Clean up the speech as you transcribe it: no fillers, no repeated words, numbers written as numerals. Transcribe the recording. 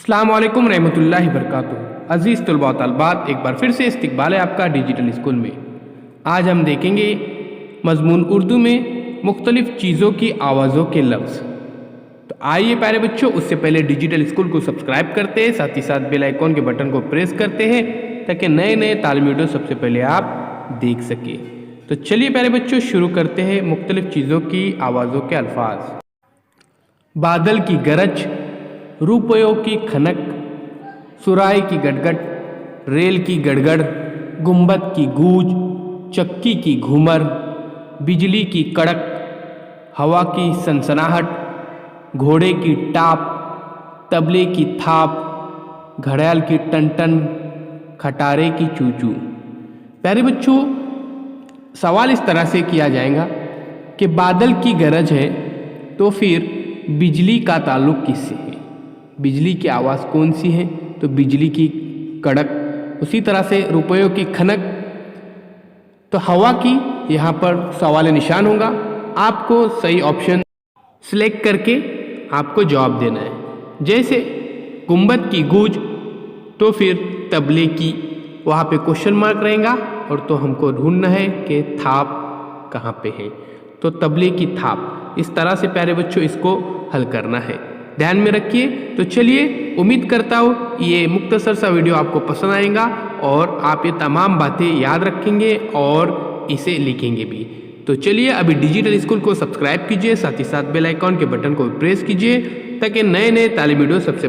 अस्सलाम वालेकुम रहमतुल्लाहि बरकातुहू। अज़ीज़ तलबा व तलबात, एक बार फिर से इस्तकबाल है आपका डिजिटल स्कूल में। आज हम देखेंगे मज़मून उर्दू में मुख्तलिफ़ चीज़ों की आवाज़ों के लफ्ज़। तो आइए प्यारे बच्चों, उससे पहले डिजिटल स्कूल को सब्सक्राइब करते हैं, साथ ही साथ बेल आइकॉन के बटन को प्रेस करते हैं ताकि नए नए तालीमी वीडियो सबसे पहले आप देख सकें। तो चलिए प्यारे बच्चों, शुरू करते हैं मुख्तलिफ़ चीज़ों की आवाज़ों के अल्फाज। बादल की गरज, रुपयों की खनक, सुराही की गड़गड़, रेल की गड़गड़, गुंबद की गूंज, चक्की की घूमर, बिजली की कड़क, हवा की सनसनाहट, घोड़े की टाप, तबले की थाप, घड़ियाल की टन-टन, खटारे की चू-चू। प्यारे बच्चों, सवाल इस तरह से किया जाएगा कि बादल की गरज है तो फिर बिजली का ताल्लुक़ किससे है? बिजली की आवाज़ कौन सी है? तो बिजली की कड़क। उसी तरह से रुपयों की खनक, तो हवा की, यहाँ पर सवाल निशान होगा। आपको सही ऑप्शन सिलेक्ट करके आपको जवाब देना है। जैसे गुंबद की गूंज, तो फिर तबले की, वहाँ पे क्वेश्चन मार्क रहेगा और तो हमको ढूंढना है कि थाप कहाँ पे है, तो तबले की थाप। इस तरह से प्यारे बच्चों इसको हल करना है, ध्यान में रखिए। तो चलिए, उम्मीद करता हूँ ये मुख्तसर सा वीडियो आपको पसंद आएगा और आप ये तमाम बातें याद रखेंगे और इसे लिखेंगे भी। तो चलिए, अभी डिजिटल स्कूल को सब्सक्राइब कीजिए, साथ ही साथ बेल आइकॉन के बटन को प्रेस कीजिए ताकि नए नए तालीमी वीडियो सबसे